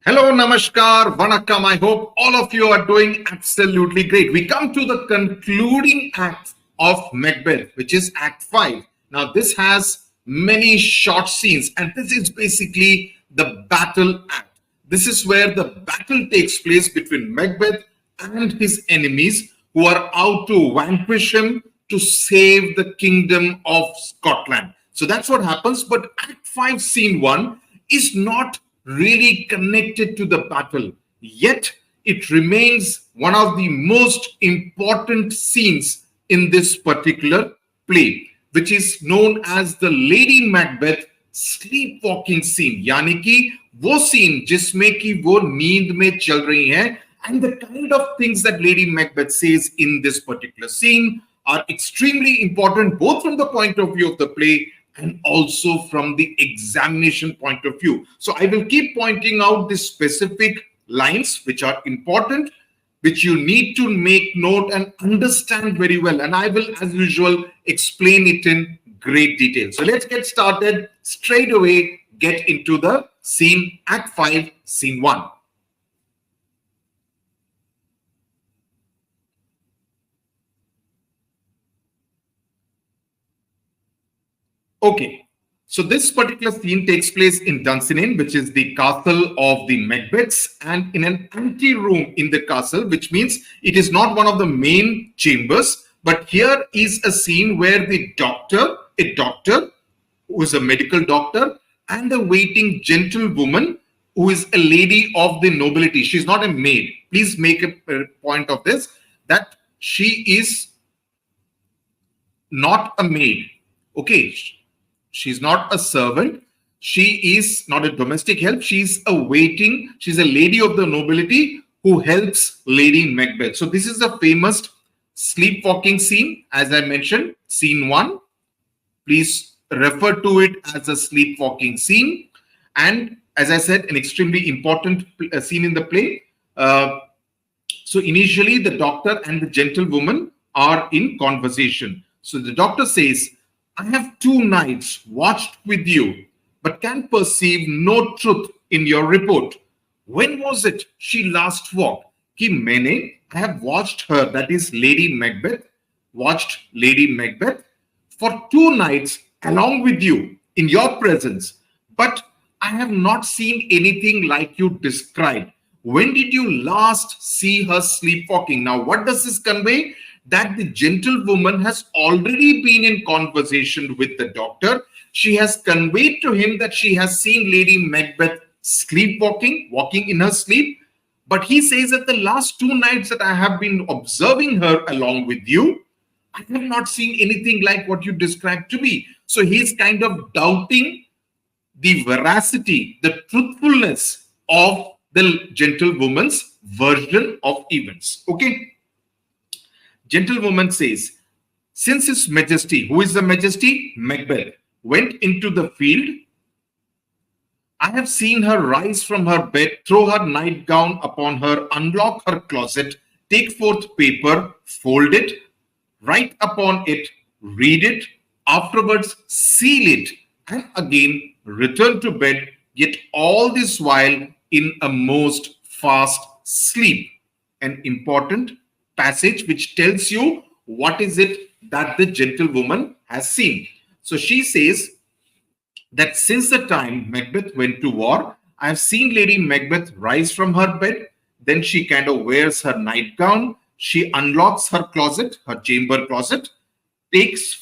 Hello, Namaskar, Vanakkam. I hope all of you are doing absolutely great. We come to the concluding act of Macbeth, which is Act 5. Now, this has many short scenes, and this is basically the battle act. This is where the battle takes place between Macbeth and his enemies who are out to vanquish him to save the kingdom of Scotland. So that's what happens. But Act 5, Scene 1 is not really connected to the battle, yet it remains one of the most important scenes in this particular play, which is known as the Lady Macbeth sleepwalking scene. यानी कि वो scene जिसमें कि वो नींद में चल रही है, and the kind of things that Lady Macbeth says in this particular scene are extremely important, both from the point of view of the play and also from the examination point of view. So I will keep pointing out the specific lines which are important, which you need to make note and understand very well. And I will, as usual, explain it in great detail. So let's get started straight away, get into the scene, Act 5, Scene 1. Okay, so this particular scene takes place in Dunsinane, which is the castle of the Macbeths, and in an ante room in the castle, which means it is not one of the main chambers. But here is a scene where the doctor, a doctor who is a medical doctor, and a waiting gentlewoman who is a lady of the nobility. She's not a maid. Please make a point of this, that she is not a maid. Okay. She's not a servant. She is not a domestic help. She's a waiting. She's a lady of the nobility who helps Lady Macbeth. So this is a famous sleepwalking scene. As I mentioned, Scene 1. Please refer to it as a sleepwalking scene. And as I said, an extremely important scene in the play. So initially, the doctor and the gentlewoman are in conversation. So the doctor says, I have 2 nights watched with you, but can perceive no truth in your report. When was it she last walked? I have watched her, that is Lady Macbeth, watched Lady Macbeth for 2 nights along with you in your presence, but I have not seen anything like you described. When did you last see her sleepwalking? Now, what does this convey? That the gentlewoman has already been in conversation with the doctor. She has conveyed to him that she has seen Lady Macbeth sleepwalking, walking in her sleep. But he says that the last 2 nights that I have been observing her along with you, I have not seen anything like what you described to me. So he's kind of doubting the veracity, the truthfulness of the gentlewoman's version of events. Okay. Gentlewoman says, since His Majesty, who is the Majesty? Macbeth, went into the field, I have seen her rise from her bed, throw her nightgown upon her, unlock her closet, take forth paper, fold it, write upon it, read it, afterwards seal it, and again return to bed, yet all this while in a most fast sleep. An important passage which tells you what is it that the gentlewoman has seen. So she says that since the time Macbeth went to war, I have seen Lady Macbeth rise from her bed. Then she kind of wears her nightgown. She unlocks her closet, her chamber closet, takes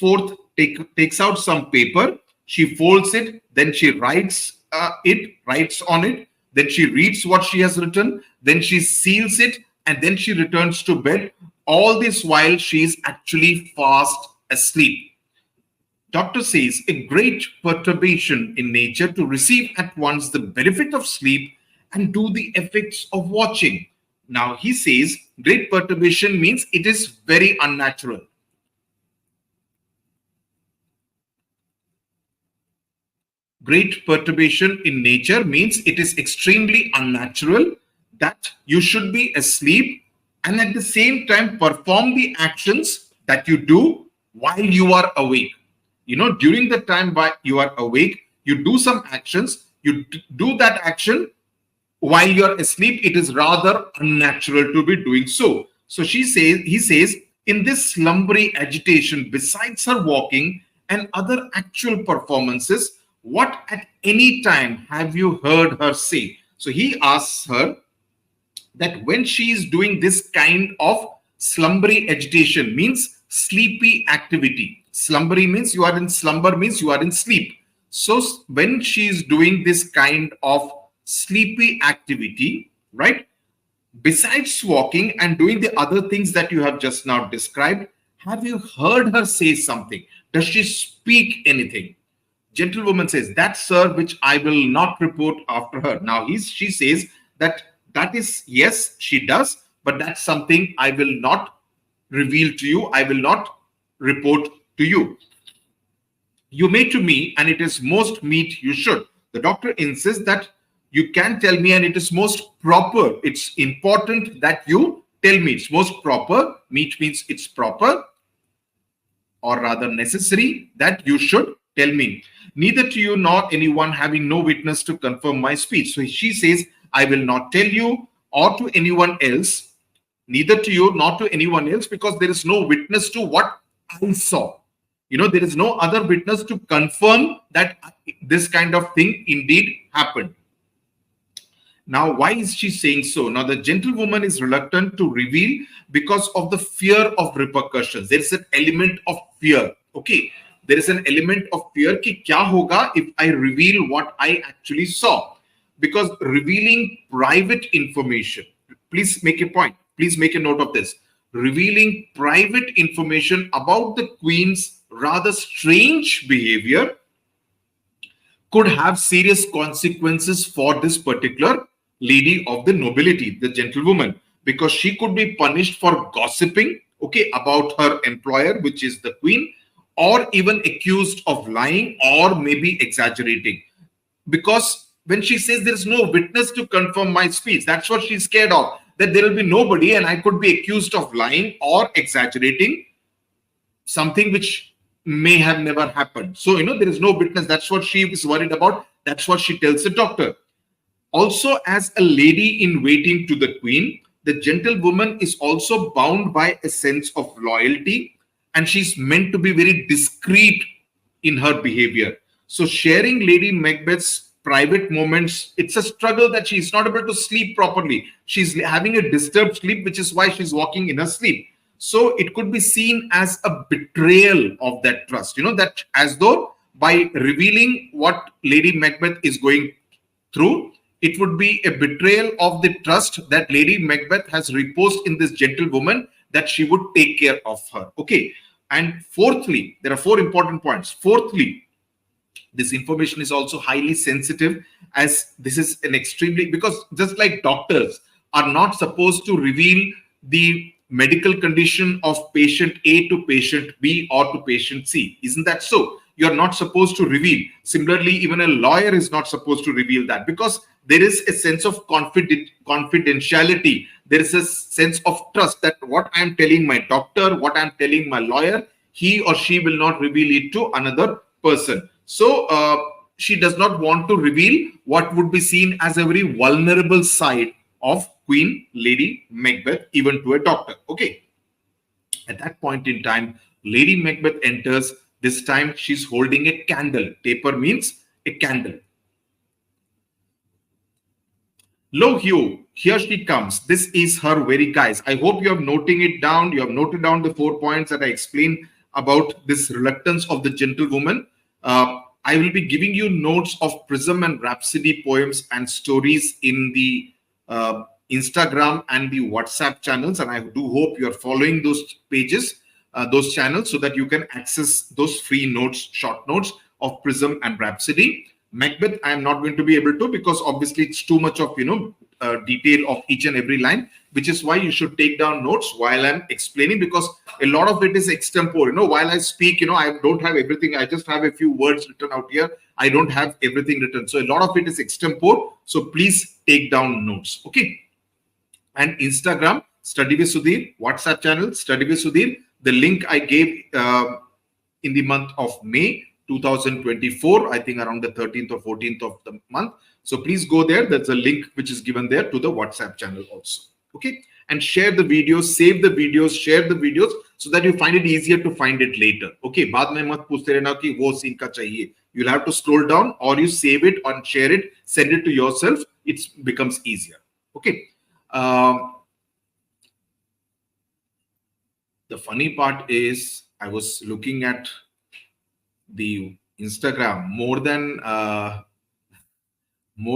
out some paper. She folds it. Then she writes on it. Then she reads what she has written. Then she seals it. And then she returns to bed. All this while she is actually fast asleep. Doctor says a great perturbation in nature to receive at once the benefit of sleep and do the effects of watching. Now he says great perturbation means it is very unnatural. Great perturbation in nature means it is extremely unnatural that you should be asleep and at the same time perform the actions that you do while you are awake. You know, during the time while you are awake, you do some actions, you do that action while you're asleep, it is rather unnatural to be doing so. So he says, in this slumbery agitation, besides her walking and other actual performances, what at any time have you heard her say? So he asks her that when she is doing this kind of slumbery agitation, means sleepy activity. Slumbery means you are in slumber, means you are in sleep. So when she is doing this kind of sleepy activity, right, besides walking and doing the other things that you have just now described, have you heard her say something? Does she speak anything? Gentlewoman says, that, sir, which I will not report after her. Now she says that is, yes, she does, but that's something I will not reveal to you. I will not report to you. You may to me, and it is most meet you should. The doctor insists that you can tell me, and it is most proper. It's important that you tell me. It's most proper. Meet means it's proper, or rather necessary, that you should tell me. Neither to you nor anyone, having no witness to confirm my speech. So she says, I will not tell you or to anyone else, neither to you nor to anyone else, because there is no witness to what I saw. There is no other witness to confirm that this kind of thing indeed happened. Now, why is she saying so? Now, the gentlewoman is reluctant to reveal because of the fear of repercussions. There is an element of fear. Okay. There is an element of fear ki kya hoga if I reveal what I actually saw. Because revealing private information, please make a point. Please make a note of this. Revealing private information about the queen's rather strange behavior could have serious consequences for this particular lady of the nobility, the gentlewoman, because she could be punished for gossiping, okay, about her employer, which is the queen, or even accused of lying or maybe exaggerating. Because when she says there is no witness to confirm my speech, that's what she's scared of, that there will be nobody and I could be accused of lying or exaggerating something which may have never happened. So, there is no witness. That's what she is worried about. That's what she tells the doctor. Also, as a lady in waiting to the queen, the gentlewoman is also bound by a sense of loyalty, and she's meant to be very discreet in her behavior. So sharing Lady Macbeth's private moments, it's a struggle that she's not able to sleep properly. She's having a disturbed sleep, which is why she's walking in her sleep. So it could be seen as a betrayal of that trust, that as though by revealing what Lady Macbeth is going through, it would be a betrayal of the trust that Lady Macbeth has reposed in this gentlewoman, that she would take care of her. Okay. And fourthly, there are 4 important points. Fourthly, this information is also highly sensitive, as this is an extremely, because just like doctors are not supposed to reveal the medical condition of patient A to patient B or to patient C. Isn't that so? You're not supposed to reveal. Similarly, even a lawyer is not supposed to reveal that, because there is a sense of confidentiality. There is a sense of trust that what I'm telling my doctor, what I'm telling my lawyer, he or she will not reveal it to another person. So she does not want to reveal what would be seen as a very vulnerable side of Queen Lady Macbeth, even to a doctor. Okay. At that point in time, Lady Macbeth enters. This time she's holding a candle. Taper means a candle. Lo, Hugh, here she comes. This is her very guise. I hope you have noting it down. You have noted down the 4 points that I explained about this reluctance of the gentlewoman. I will be giving you notes of Prism and Rhapsody poems and stories in the Instagram and the WhatsApp channels, and I do hope you are following those pages, those channels, so that you can access those free notes, short notes of Prism and Rhapsody. Macbeth, I am not going to be able to, because obviously it's too much of detail of each and every line, which is why you should take down notes while I'm explaining, because a lot of it is extempore. While I speak, I don't have everything. I just have a few words written out here. I don't have everything written. So a lot of it is extempore. So please take down notes. Okay. And Instagram, Study with Sudhir, WhatsApp channel, Study with Sudhir. The link I gave in the month of May 2024, I think around the 13th or 14th of the month. So please go there. There's a link which is given there to the WhatsApp channel also. Okay. And share the videos, save the videos, share the videos so that you find it easier to find it later. Okay. बाद में मत पूछते रहना कि वो scene का चाहिए. You'll have to scroll down or you save it and share it, send it to yourself. It becomes easier. Okay. The funny part is I was looking at the Instagram more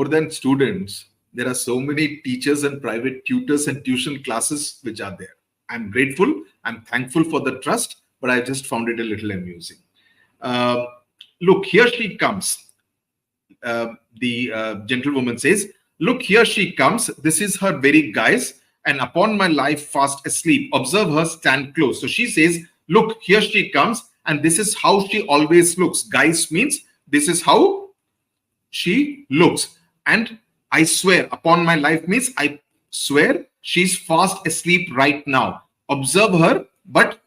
than students. There are so many teachers and private tutors and tuition classes which are there. I'm grateful. I'm thankful for the trust, but I just found it a little amusing. Look, here she comes. The gentlewoman says, look, here she comes. This is her very guise. And upon my life, fast asleep. Observe her stand close. So she says, look, here she comes. And this is how she always looks. Guise means this is how she looks. And I swear, upon my life means I swear she's fast asleep right now. Observe her, but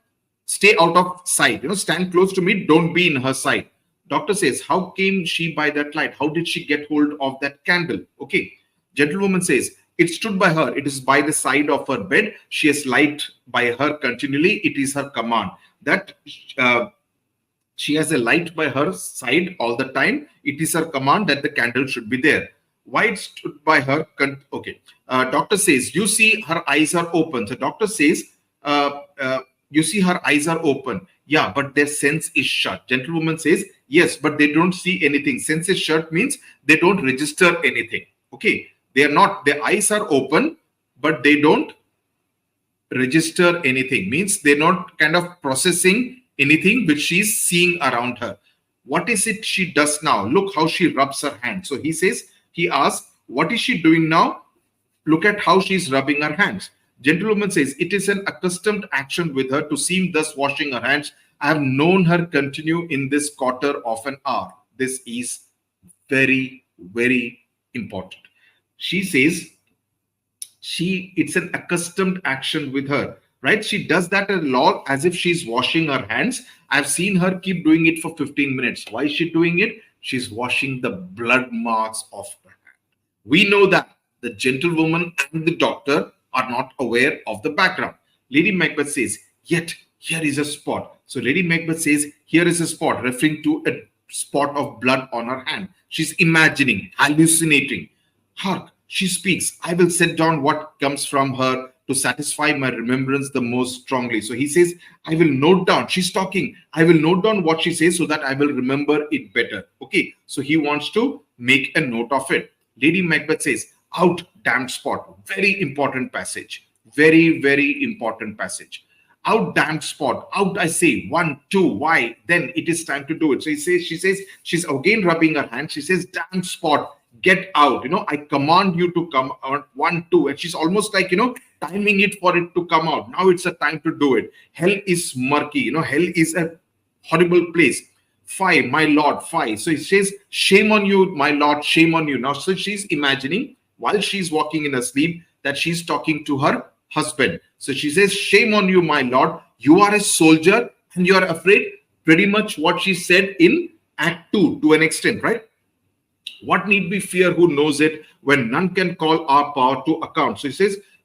stay out of sight. Stand close to me. Don't be in her sight. Doctor says, how came she by that light? How did she get hold of that candle? Okay. Gentlewoman says, it stood by her. It is by the side of her bed. She has light by her continually. It is her command. That she has a light by her side all the time. It is her command that the candle should be there. Why it stood by her? Okay. Doctor says, you see her eyes are open. So doctor says, you see her eyes are open. Yeah, but their sense is shut. Gentlewoman says, yes, but they don't see anything. Sense is shut means they don't register anything. Okay. They are not, their eyes are open, but they don't register anything. Means they're not kind of processing anything which she's seeing around her. What is it she does now? Look how she rubs her hands. So he asks, what is she doing now? Look at how she's rubbing her hands. Gentlewoman says, it is an accustomed action with her to seem thus washing her hands. I have known her continue in this quarter of an hour. This is very, very important. She says, it's an accustomed action with her, right? She does that a lot as if she's washing her hands. I've seen her keep doing it for 15 minutes. Why is she doing it? She's washing the blood marks of her hand. We know that the gentlewoman and the doctor are not aware of the background. Lady Macbeth says, yet here is a spot. So Lady Macbeth says, here is a spot, referring to a spot of blood on her hand. She's imagining, hallucinating. Hark, she speaks. I will set down what comes from her to satisfy my remembrance the most strongly. So he says, I will note down. She's talking. I will note down what she says so that I will remember it better. Okay. So he wants to make a note of it. Lady Macbeth says, out, damned spot. Very important passage. Very, very important passage. Out, damned spot. Out, I say. 1, 2. Why? Then it is time to do it. So she says, she's again rubbing her hand. She says, damned spot. Get out. I command you to come out. 1, 2. And she's almost like, timing it for it to come out. Now it's a time to do it. Hell is murky. Hell is a horrible place. 5, my lord, 5. So it says, shame on you, my lord, shame on you. Now, so she's imagining while she's walking in her sleep that she's talking to her husband. So she says, shame on you, my lord. You are a soldier and you are afraid. Pretty much what she said in Act 2 to an extent, right? What need we fear who knows it when none can call our power to account? So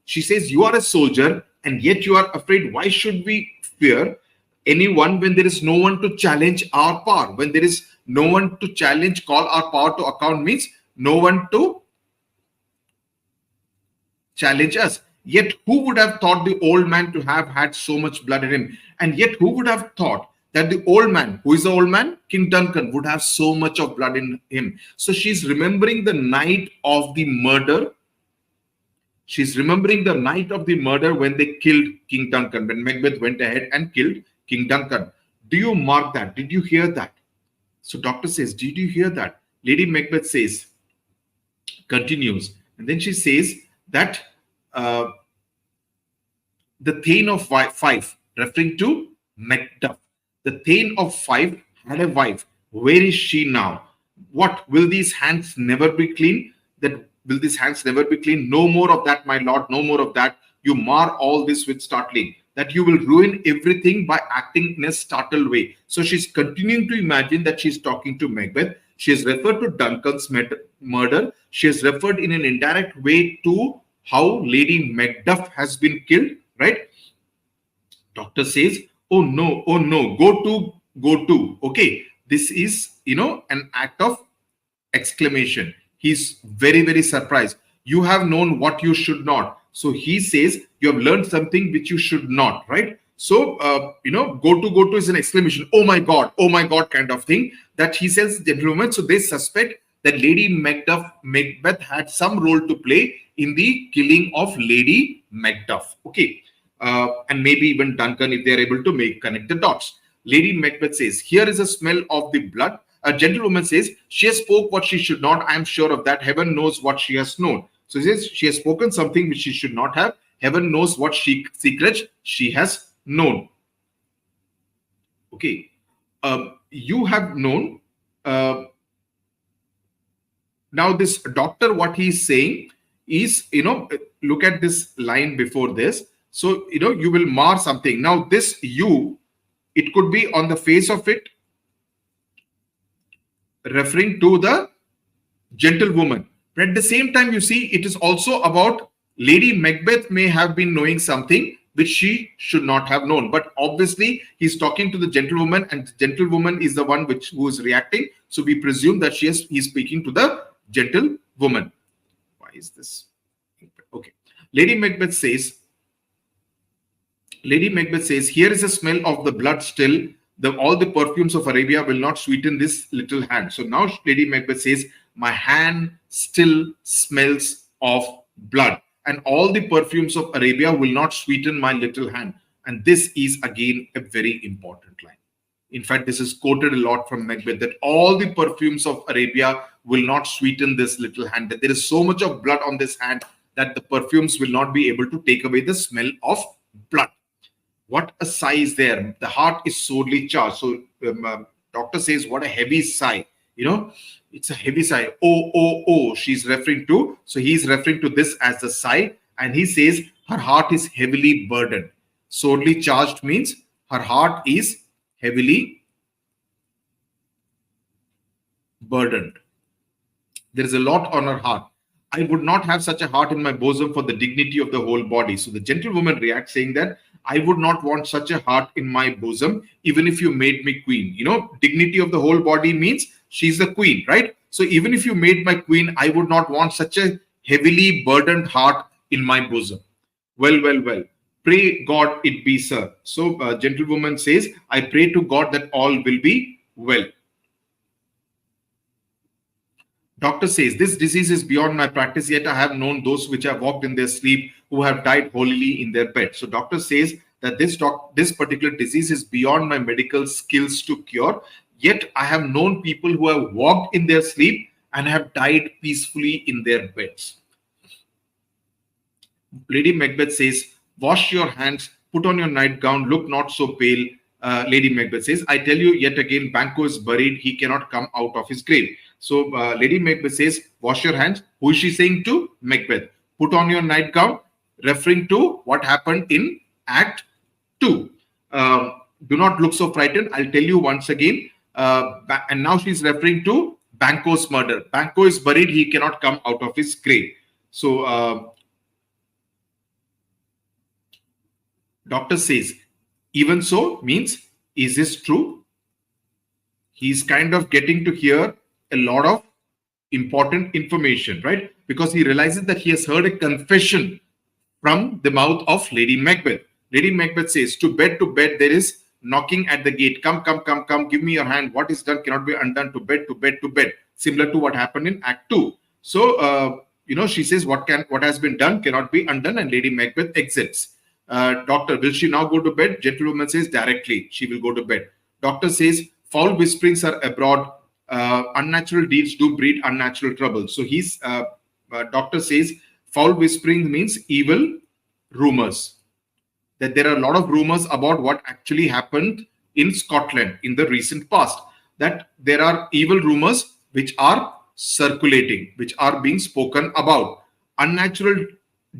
she says, you are a soldier and yet you are afraid. Why should we fear anyone when there is no one to challenge our power? When there is no one to challenge, call our power to account means no one to challenge us. Yet who would have thought the old man to have had so much blood in him? And yet who would have thought that the old man, who is the old man? King Duncan, would have so much of blood in him. So she's remembering the night of the murder. She's remembering the night of the murder when they killed King Duncan, when Macbeth went ahead and killed King Duncan. Do you mark that? Did you hear that? So doctor says, did you hear that? Lady Macbeth says, continues. And then she says that the Thane of Fife, referring to Macduff. The Thane of Fife had a wife. Where is she now? What? Will these hands never be clean? Will these hands never be clean? No more of that, my lord. No more of that. You mar all this with startling. that you will ruin everything by acting in a startled way. So she's continuing to imagine that she's talking to Macbeth. She has referred to Duncan's murder. She has referred in an indirect way to how Lady Macduff has been killed, right? Doctor says, oh no, go to. Okay, this is, an act of exclamation. He's very, very surprised. You have known what you should not. So he says, you have learned something which you should not, right? So, go to is an exclamation. Oh my God, kind of thing that he says, gentlewoman. So they suspect that Lady Macbeth had some role to play in the killing of Lady Macduff. Okay. And maybe even Duncan, if they are able to connect the dots. Lady Macbeth says, here is a smell of the blood. A gentlewoman says, she has spoke what she should not. I am sure of that. Heaven knows what she has known. So he says, she has spoken something which she should not have. Heaven knows what secrets she has known. Okay. You have known. Now this doctor, what he's saying is, look at this line before this. So, you will mar something. Now this you, it could be on the face of it, referring to the gentlewoman. But at the same time, you see, it is also about Lady Macbeth may have been knowing something which she should not have known. But obviously, he's talking to the gentlewoman, and the gentlewoman is the one who is reacting. So we presume that he's speaking to the gentlewoman. Why is this? Okay. Lady Macbeth says, here is a smell of the blood still. All the perfumes of Arabia will not sweeten this little hand. So now Lady Macbeth says, my hand still smells of blood. And all the perfumes of Arabia will not sweeten my little hand. And this is again a very important line. In fact, this is quoted a lot from Macbeth, that all the perfumes of Arabia will not sweeten this little hand. That there is so much of blood on this hand that the perfumes will not be able to take away the smell of blood. What a sigh is there. The heart is sorely charged. So doctor says, what a heavy sigh. It's a heavy sigh. Oh, she's referring to. So he's referring to this as the sigh. And he says, her heart is heavily burdened. Sorely charged means her heart is heavily burdened. There is a lot on her heart. I would not have such a heart in my bosom for the dignity of the whole body. So the gentlewoman reacts saying that I would not want such a heart in my bosom, even if you made me queen. Dignity of the whole body means she's the queen, right? So even if you made my queen, I would not want such a heavily burdened heart in my bosom. Well. Pray God it be, sir. So gentlewoman says, I pray to God that all will be well. Doctor says, this disease is beyond my practice, yet I have known those which have walked in their sleep who have died holily in their bed. So doctor says that this particular disease is beyond my medical skills to cure, yet I have known people who have walked in their sleep and have died peacefully in their beds. Lady Macbeth says, wash your hands, put on your nightgown, look not so pale. Lady Macbeth says, I tell you yet again, Banquo is buried, he cannot come out of his grave. So Lady Macbeth says, wash your hands. Who is she saying to? Macbeth. Put on your nightgown, referring to what happened in Act 2. Do not look so frightened. I'll tell you once again. And now she's referring to Banquo's murder. Banquo is buried. He cannot come out of his grave. So doctor says, even so means, is this true? He's kind of getting to hear a lot of important information, right? Because he realizes that he has heard a confession from the mouth of Lady Macbeth. Lady Macbeth says, to bed, there is knocking at the gate. Come, give me your hand. What is done cannot be undone. To bed. Similar to what happened in Act 2. So, she says, what has been done cannot be undone, and Lady Macbeth exits. Doctor, will she now go to bed? Gentlewoman says, directly, she will go to bed. Doctor says, foul whisperings are abroad. Unnatural deeds do breed unnatural trouble. So doctor says, foul whispering means evil rumors. That there are a lot of rumors about what actually happened in Scotland in the recent past. That there are evil rumors which are circulating, which are being spoken about. Unnatural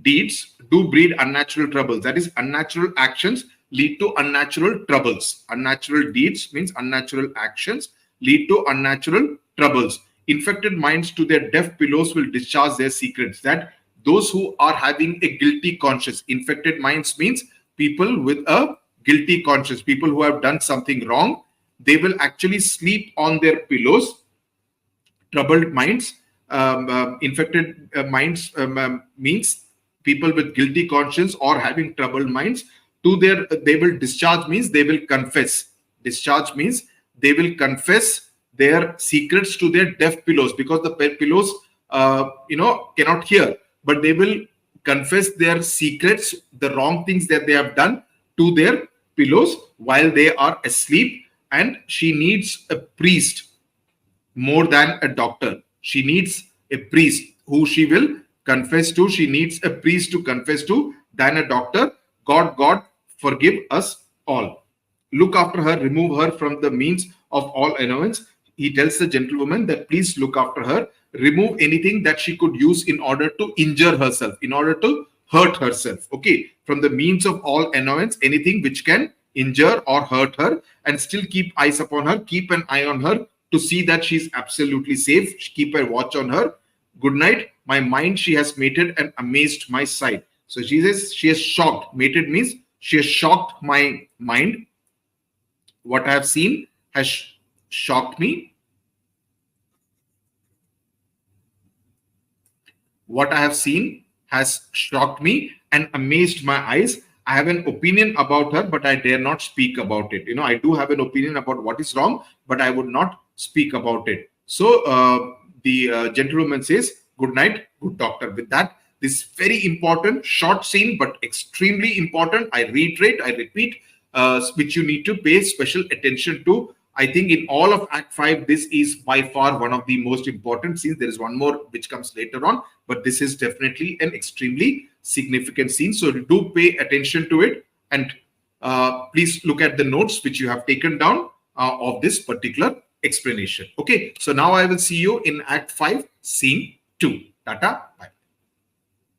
deeds do breed unnatural troubles. That is, unnatural actions lead to unnatural troubles. Unnatural deeds means unnatural actions lead to unnatural troubles. Infected minds to their deaf pillows will discharge their secrets. That those who are having a guilty conscience, infected minds means people with a guilty conscience, people who have done something wrong, they will actually sleep on their pillows. Troubled minds, infected minds means people with guilty conscience or having troubled minds. They will discharge means they will confess. Discharge means they will confess their secrets to their deaf pillows, because the pillows, cannot hear, but they will confess their secrets, the wrong things that they have done, to their pillows while they are asleep. And she needs a priest more than a doctor. She needs a priest who she will confess to. She needs a priest to confess to than a doctor. God, forgive us all. Look after her, remove her from the means of all annoyance. He tells the gentlewoman that please look after her, remove anything that she could use in order to injure herself, in order to hurt herself. Okay, from the means of all annoyance, anything which can injure or hurt her, and still keep eyes upon her, keep an eye on her to see that she's absolutely safe. Keep a watch on her. Good night. My mind she has mated and amazed my sight. So she says she has shocked. Mated means she has shocked my mind. What I have seen has shocked me. What I have seen has shocked me and amazed my eyes. I have an opinion about her, but I dare not speak about it. I do have an opinion about what is wrong, but I would not speak about it. So the gentlewoman says, good night, good doctor. With that, this very important short scene, but extremely important, I reiterate, I repeat, which you need to pay special attention to. I think in all of Act 5, this is by far one of the most important scenes. There is one more which comes later on, but this is definitely an extremely significant scene. So do pay attention to it, and please look at the notes which you have taken down of this particular explanation. Okay, so now I will see you in Act 5, Scene 2. Tata, bye.